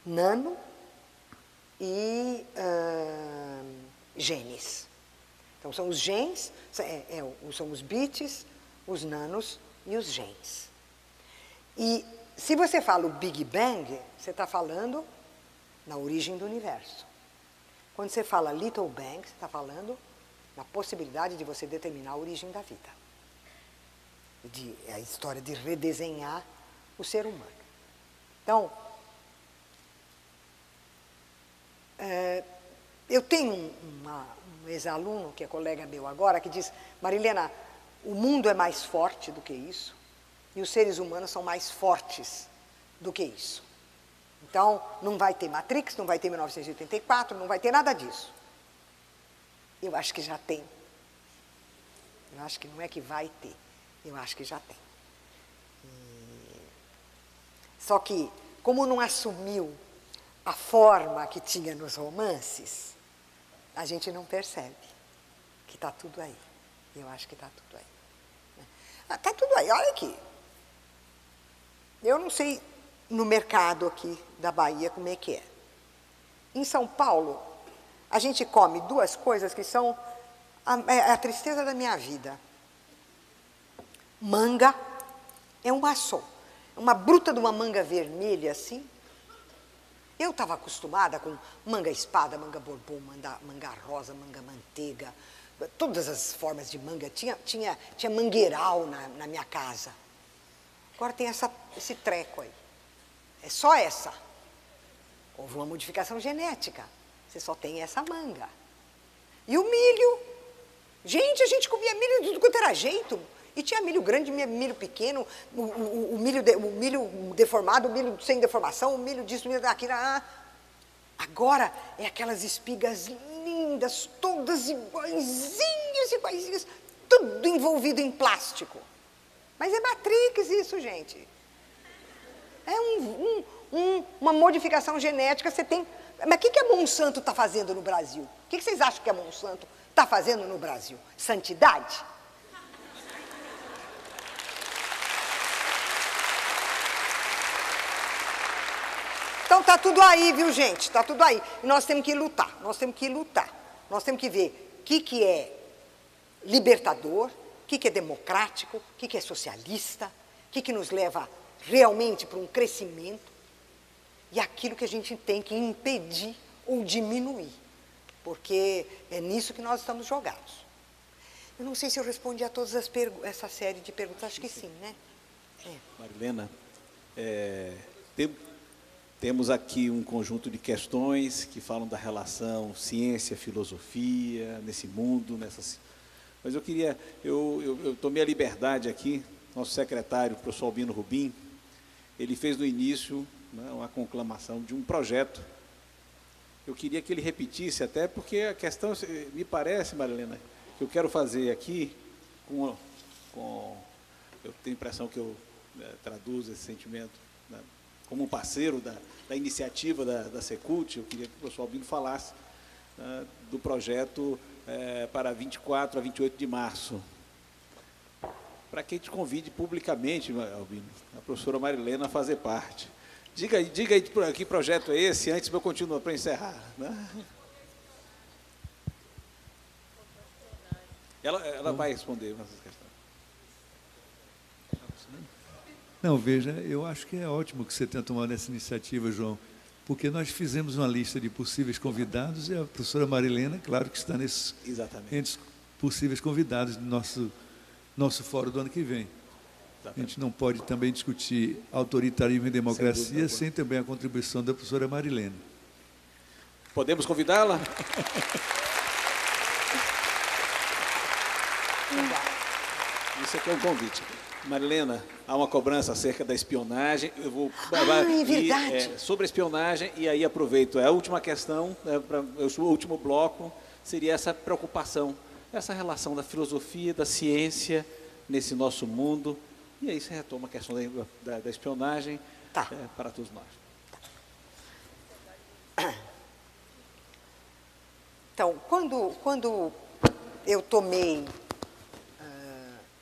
C: nano e genes. Então, são os genes, são os bits, os nanos e os genes. E se você fala o Big Bang, você está falando na origem do universo. Quando você fala Little Bang, você está falando na possibilidade de você determinar a origem da vida. A história de redesenhar o ser humano. Então, eu tenho um ex-aluno, que é colega meu agora, que diz, Marilena, o mundo é mais forte do que isso, e os seres humanos são mais fortes do que isso. Então, não vai ter Matrix, não vai ter 1984, não vai ter nada disso. Eu acho que já tem. Eu acho que não é que vai ter, eu acho que já tem. Só que, como não assumiu a forma que tinha nos romances, a gente não percebe que está tudo aí. Eu acho que está tudo aí. Está tudo aí, olha aqui. Eu não sei no mercado aqui da Bahia como é que é. Em São Paulo, a gente come duas coisas que são a tristeza da minha vida. Manga é um maçom. Uma bruta de uma manga vermelha, assim. Eu estava acostumada com manga espada, manga borbom, manga rosa, manga manteiga, todas as formas de manga. Tinha mangueiral na minha casa. Agora tem esse treco aí. É só essa. Houve uma modificação genética. Você só tem essa manga. E o milho. Gente, a gente comia milho de tudo quanto era jeito. E tinha milho grande, milho pequeno, o milho deformado, o milho sem deformação, o milho disso, o milho daquilo. Agora é aquelas espigas lindas, todas iguaizinhas, tudo envolvido em plástico. Mas é Matrix isso, gente. É uma modificação genética, você tem... Mas o que a Monsanto está fazendo no Brasil? O que vocês acham que a Monsanto está fazendo no Brasil? Santidade? Então está tudo aí, viu, gente? Está tudo aí. E nós temos que lutar, nós temos que lutar. Nós temos que ver o que é libertador, o que é democrático, o que é socialista, o que nos leva realmente para um crescimento e aquilo que a gente tem que impedir ou diminuir, porque é nisso que nós estamos jogados. Eu não sei se eu respondi a todas essa série de perguntas, acho que sim, né?
B: Marilena, temos aqui um conjunto de questões que falam da relação ciência, filosofia, nesse mundo, mas eu tomei a liberdade aqui, nosso secretário, o professor Albino Rubim, ele fez no início, né, uma conclamação de um projeto. Eu queria que ele repetisse, até porque a questão, me parece, Marilena, que eu quero fazer aqui, eu tenho a impressão que eu traduzo esse sentimento, né, como um parceiro da iniciativa da Secult. Eu queria que o professor Albino falasse do projeto para 24 a 28 de março. Para que a gente convide publicamente, Albino, a professora Marilena a fazer parte. Diga aí que projeto é esse, antes eu continuo para encerrar. Né? Ela vai responder essas questões.
D: Não, veja, eu acho que é ótimo que você tenha tomado essa iniciativa, João, porque nós fizemos uma lista de possíveis convidados e a professora Marilena, claro que está entre os possíveis convidados do nosso fórum do ano que vem. Exatamente. A gente não pode também discutir autoritarismo e democracia sem também a contribuição da professora Marilena.
B: Podemos convidá-la? Isso aqui é um convite. Marilena, há uma cobrança acerca da espionagem. Eu vou
C: é verdade.
B: Sobre a espionagem, e aí aproveito. A última questão, o último bloco, seria essa preocupação, essa relação da filosofia, da ciência nesse nosso mundo. E aí você retoma a questão da espionagem para todos nós.
C: Então, quando eu tomei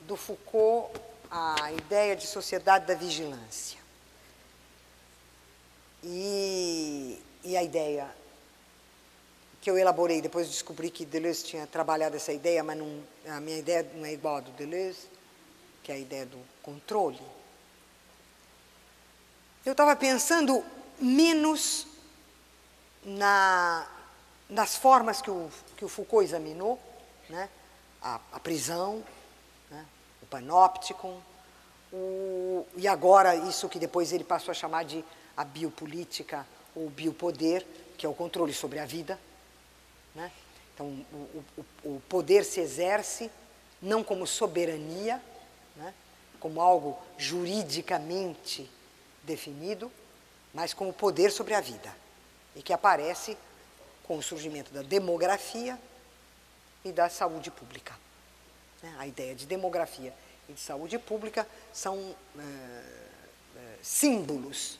C: do Foucault a ideia de sociedade da vigilância e a ideia que eu elaborei, depois descobri que Deleuze tinha trabalhado essa ideia, mas a minha ideia não é igual a do Deleuze, que é a ideia do controle. Eu estava pensando menos nas formas que o Foucault examinou, né? A prisão, né? O panópticon, E agora, isso que depois ele passou a chamar de a biopolítica ou biopoder, que é o controle sobre a vida, né? Então, o poder se exerce não como soberania, né? Como algo juridicamente definido, mas como poder sobre a vida, e que aparece com o surgimento da demografia e da saúde pública. A ideia de demografia e de saúde pública são símbolos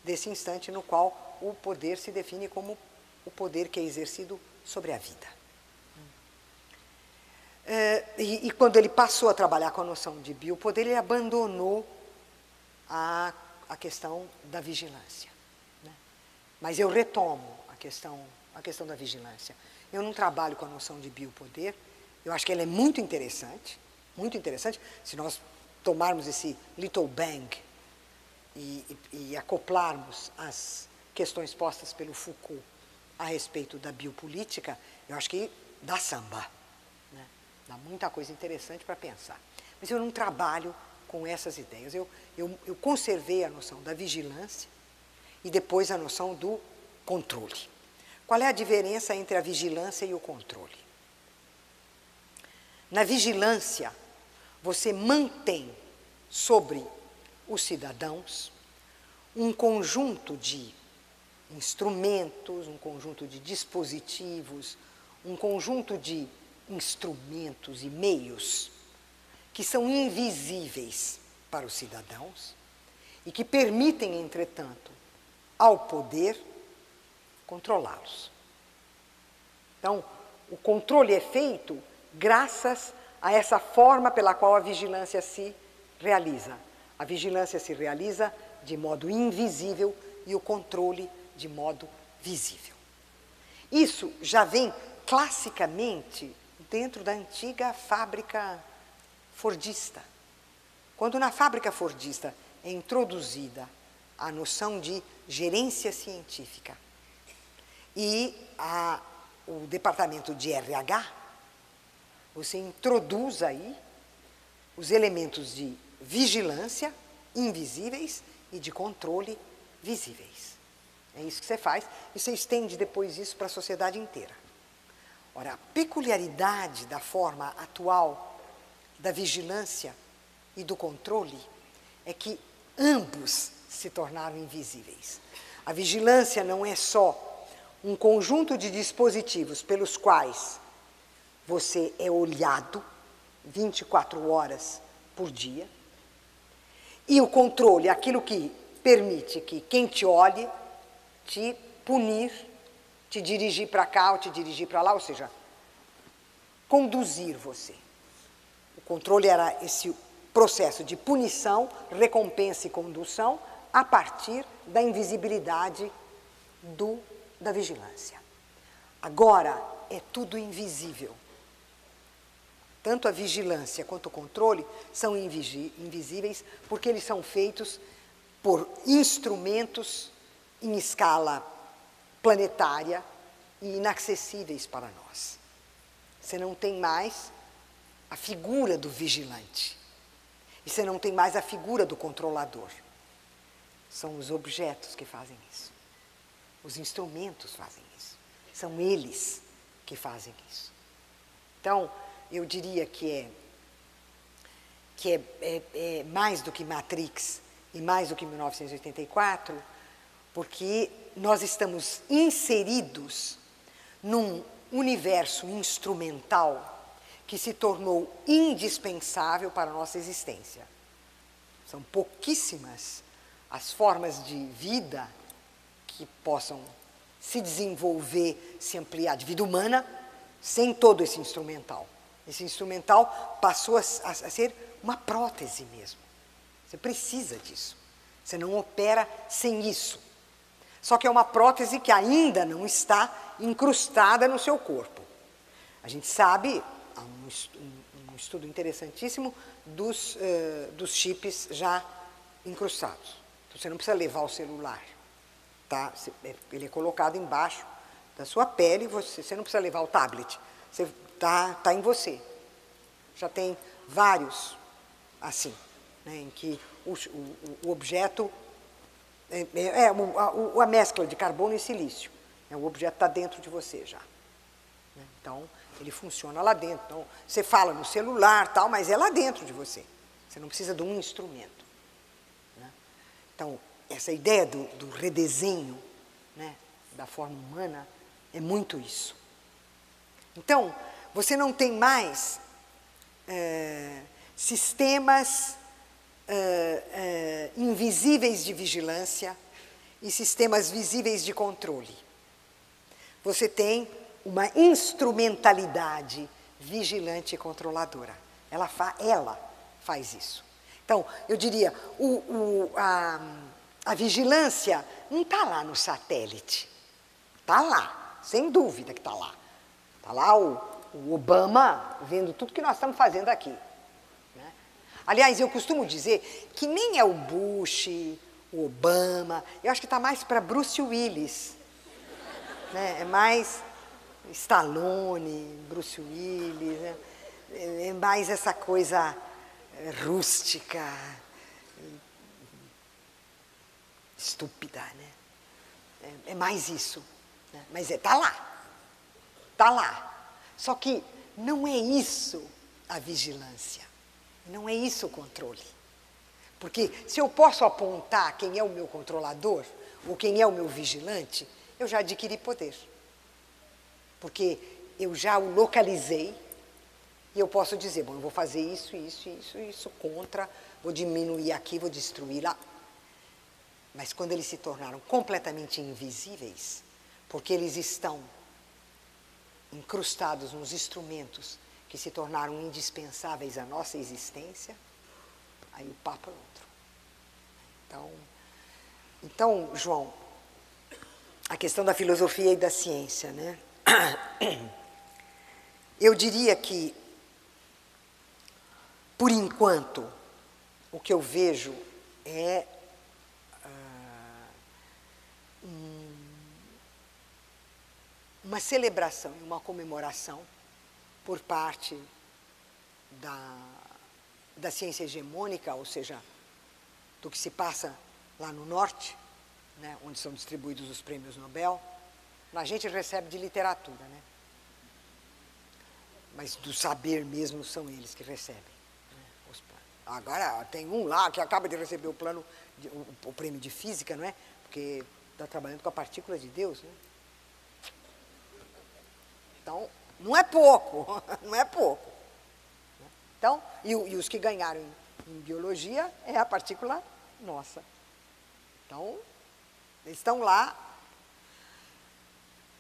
C: desse instante no qual o poder se define como o poder que é exercido sobre a vida. E quando ele passou a trabalhar com a noção de biopoder, ele abandonou a questão da vigilância, né? Mas eu retomo a questão da vigilância. Eu não trabalho com a noção de biopoder, eu acho que ela é muito interessante, se nós tomarmos esse little bang e acoplarmos as questões postas pelo Foucault a respeito da biopolítica, eu acho que dá samba, né? Dá muita coisa interessante para pensar. Mas eu não trabalho com essas ideias. Eu conservei a noção da vigilância e depois a noção do controle. Qual é a diferença entre a vigilância e o controle? Na vigilância, você mantém sobre os cidadãos um conjunto de instrumentos, um conjunto de dispositivos, um conjunto de instrumentos e meios que são invisíveis para os cidadãos e que permitem, entretanto, ao poder controlá-los. Então, o controle é feito graças a essa forma pela qual a vigilância se realiza. A vigilância se realiza de modo invisível e o controle de modo visível. Isso já vem classicamente dentro da antiga fábrica fordista. Quando na fábrica fordista é introduzida a noção de gerência científica e o departamento de RH, você introduz aí os elementos de vigilância invisíveis e de controle visíveis. É isso que você faz e você estende depois isso para a sociedade inteira. Ora, a peculiaridade da forma atual da vigilância e do controle é que ambos se tornaram invisíveis. A vigilância não é só um conjunto de dispositivos pelos quais você é olhado 24 horas por dia, e o controle, aquilo que permite que quem te olhe, te punir, te dirigir para cá ou te dirigir para lá, ou seja, conduzir você. O controle era esse processo de punição, recompensa e condução a partir da invisibilidade da vigilância. Agora é tudo invisível. Tanto a vigilância quanto o controle são invisíveis porque eles são feitos por instrumentos em escala planetária e inacessíveis para nós. Você não tem mais a figura do vigilante. E você não tem mais a figura do controlador. São os objetos que fazem isso. Os instrumentos fazem isso. São eles que fazem isso. Então, eu diria que é mais do que Matrix e mais do que 1984, porque nós estamos inseridos num universo instrumental que se tornou indispensável para a nossa existência. São pouquíssimas as formas de vida que possam se desenvolver, se ampliar, de vida humana, sem todo esse instrumental. Esse instrumental passou a ser uma prótese mesmo. Você precisa disso. Você não opera sem isso. Só que é uma prótese que ainda não está incrustada no seu corpo. A gente sabe, há um estudo interessantíssimo dos chips já incrustados. Então, você não precisa levar o celular. Tá? Ele é colocado embaixo da sua pele, você não precisa levar o tablet. Está em você. Já tem vários assim. né, em que o objeto a mescla de carbono e silício. O objeto está dentro de você já. Né? Então, ele funciona lá dentro. Então, você fala no celular, tal, mas é lá dentro de você. Você não precisa de um instrumento. Né? Então, essa ideia do redesenho, né, da forma humana é muito isso. Então, você não tem mais sistemas invisíveis de vigilância e sistemas visíveis de controle. Você tem uma instrumentalidade vigilante e controladora. Ela faz isso. Então, eu diria, a vigilância não está lá no satélite. Está lá, sem dúvida que está lá. Está lá o Obama vendo tudo que nós estamos fazendo aqui. Né? Aliás, eu costumo dizer que nem é o Bush, o Obama, eu acho que está mais para Bruce Willis. Né? É mais Stallone, Bruce Willis, né? É mais essa coisa rústica, estúpida, né? É mais isso. Né? Mas está lá. Está lá. Só que não é isso a vigilância. Não é isso o controle. Porque se eu posso apontar quem é o meu controlador, ou quem é o meu vigilante, eu já adquiri poder. Porque eu já o localizei e eu posso dizer, bom, eu vou fazer isso contra, vou diminuir aqui, vou destruir lá. Mas quando eles se tornaram completamente invisíveis, porque eles estão incrustados nos instrumentos que se tornaram indispensáveis à nossa existência, aí o papo é outro. Então, João, a questão da filosofia e da ciência, né? Eu diria que, por enquanto, o que eu vejo é uma celebração e uma comemoração por parte da ciência hegemônica, ou seja, do que se passa lá no norte, né, onde são distribuídos os prêmios Nobel. A gente recebe de literatura, né? Mas do saber mesmo são eles que recebem. Né, agora, tem um lá que acaba de receber o prêmio de física, não é? Porque está trabalhando com a partícula de Deus, né? Então, não é pouco, não é pouco. Então, e os que ganharam em biologia é a partícula nossa. Então, eles estão lá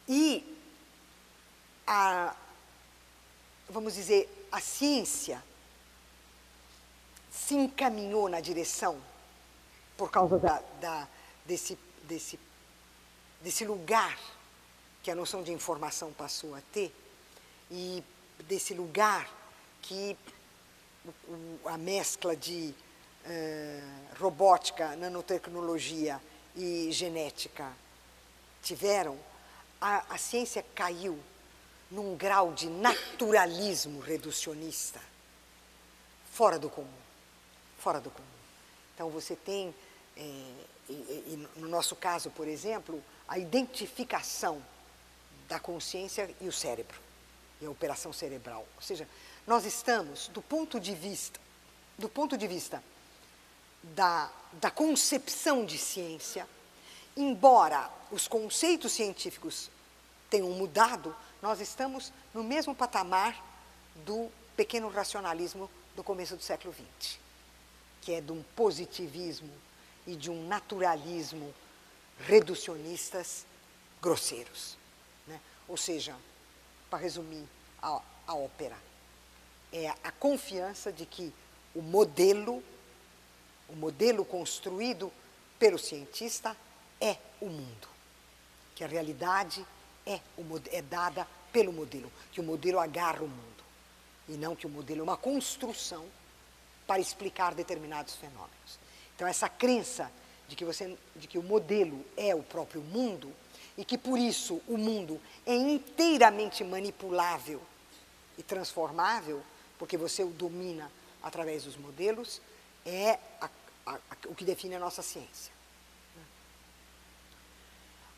C: e vamos dizer, a ciência se encaminhou na direção, por causa desse lugar que a noção de informação passou a ter, e desse lugar que a mescla de robótica, nanotecnologia e genética tiveram, a ciência caiu num grau de naturalismo reducionista fora do comum. Fora do comum. Então, você tem, no nosso caso, por exemplo, a identificação da consciência e o cérebro, e a operação cerebral. Ou seja, nós estamos, do ponto de vista da concepção de ciência, embora os conceitos científicos tenham mudado, nós estamos no mesmo patamar do pequeno racionalismo do começo do século XX, que é de um positivismo e de um naturalismo reducionistas grosseiros. Né? Ou seja, para resumir a ópera, é a confiança de que o modelo construído pelo cientista é o mundo, que a realidade é dada pelo modelo, que o modelo agarra o mundo, e não que o modelo é uma construção para explicar determinados fenômenos. Então, essa crença de que o modelo é o próprio mundo, e que, por isso, o mundo é inteiramente manipulável e transformável, porque você o domina através dos modelos, é o que define a nossa ciência.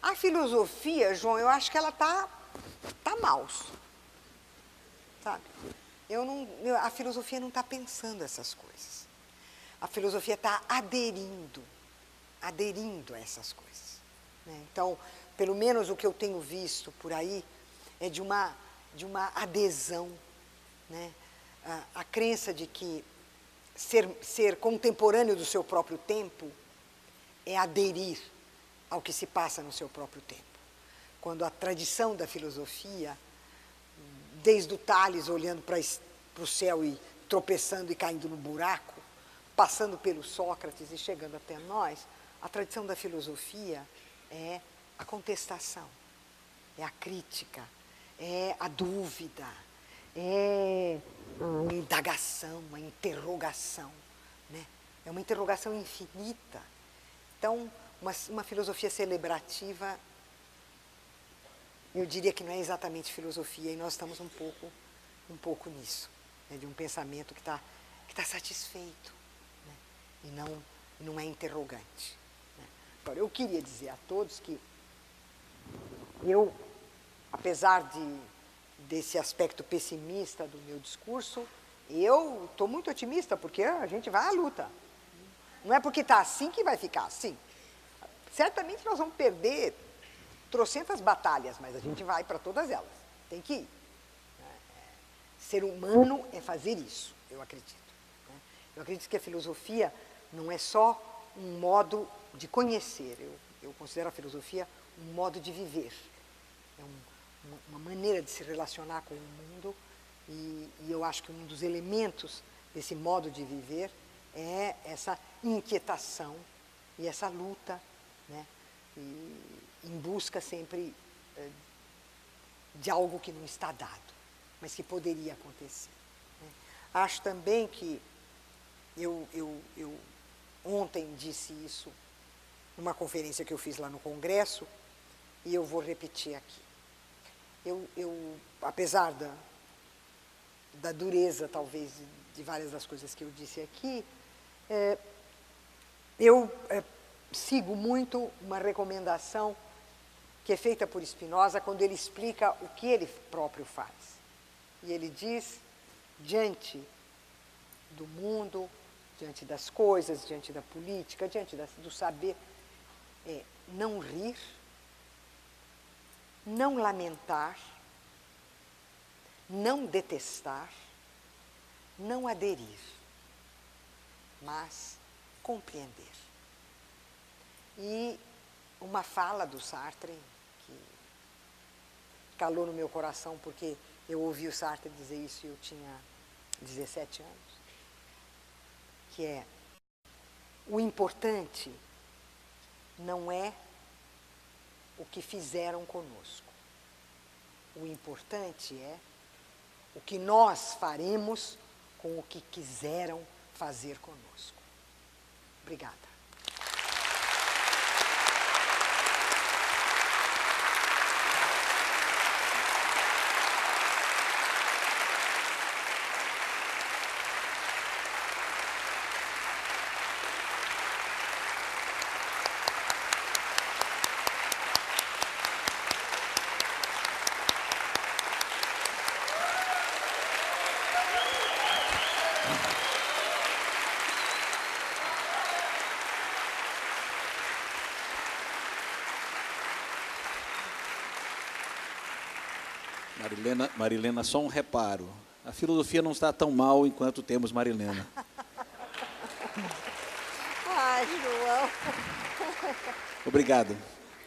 C: A filosofia, João, eu acho que ela tá mouse, sabe? A filosofia não está pensando essas coisas. A filosofia está aderindo a essas coisas, né? Então, pelo menos o que eu tenho visto por aí é de uma adesão, né? A crença de que ser contemporâneo do seu próprio tempo é aderir ao que se passa no seu próprio tempo. Quando a tradição da filosofia, desde o Tales olhando para o céu e tropeçando e caindo no buraco, passando pelo Sócrates e chegando até nós, a tradição da filosofia é a contestação, é a crítica, é a dúvida, é a indagação, a interrogação, né? É uma interrogação infinita. Então, uma filosofia celebrativa, eu diria que não é exatamente filosofia, e nós estamos um pouco nisso, né? De um pensamento que tá satisfeito, né? E não é interrogante, né? Agora, eu queria dizer a todos que eu, apesar desse aspecto pessimista do meu discurso, eu estou muito otimista, porque a gente vai à luta. Não é porque está assim que vai ficar assim. Certamente nós vamos perder trocentas batalhas, mas a gente vai para todas elas. Tem que ir. Ser humano é fazer isso, eu acredito. Eu acredito que a filosofia não é só um modo de conhecer. Eu considero a filosofia um modo de viver. É uma maneira de se relacionar com o mundo, e eu acho que um dos elementos desse modo de viver é essa inquietação e essa luta, né? E em busca sempre de algo que não está dado, mas que poderia acontecer, né? Acho também que eu ontem disse isso numa conferência que eu fiz lá no Congresso, e eu vou repetir aqui. Apesar da dureza, talvez, de várias das coisas que eu disse aqui, eu sigo muito uma recomendação que é feita por Spinoza quando ele explica o que ele próprio faz. E ele diz, diante do mundo, diante das coisas, diante da política, diante do saber, não rir, não lamentar, não detestar, não aderir, mas compreender. E uma fala do Sartre, que calou no meu coração, porque eu ouvi o Sartre dizer isso e eu tinha 17 anos, que é: o importante não é o que fizeram conosco. O importante é o que nós faremos com o que quiseram fazer conosco. Obrigada.
B: Marilena, só um reparo. A filosofia não está tão mal enquanto temos Marilena.
C: Ai, João.
B: Obrigado.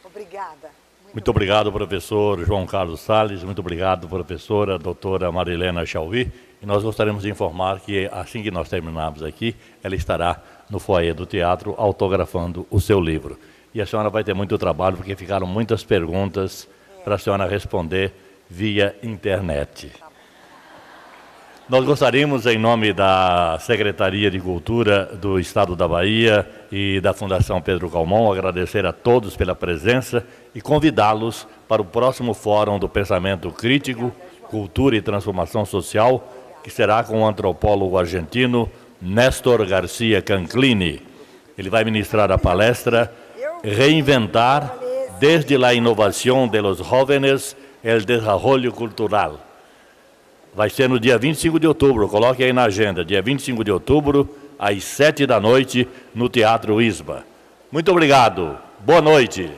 C: Obrigada.
A: Muito obrigado, professor João Carlos Salles. Muito obrigado, professora doutora Marilena Chauvi. E nós gostaríamos de informar que, assim que nós terminarmos aqui, ela estará no foyer do teatro autografando o seu livro. E a senhora vai ter muito trabalho, porque ficaram muitas perguntas para a senhora responder via internet. Nós gostaríamos, em nome da Secretaria de Cultura do Estado da Bahia e da Fundação Pedro Calmon, agradecer a todos pela presença e convidá-los para o próximo Fórum do Pensamento Crítico, Cultura e Transformação Social, que será com o antropólogo argentino Néstor Garcia Canclini. Ele vai ministrar a palestra Reinventar desde la innovación de los jóvenes el desarrollo cultural. Vai ser no dia 25 de outubro, coloque aí na agenda, dia 25 de outubro, às 7 da noite, no Teatro ISBA. Muito obrigado, boa noite.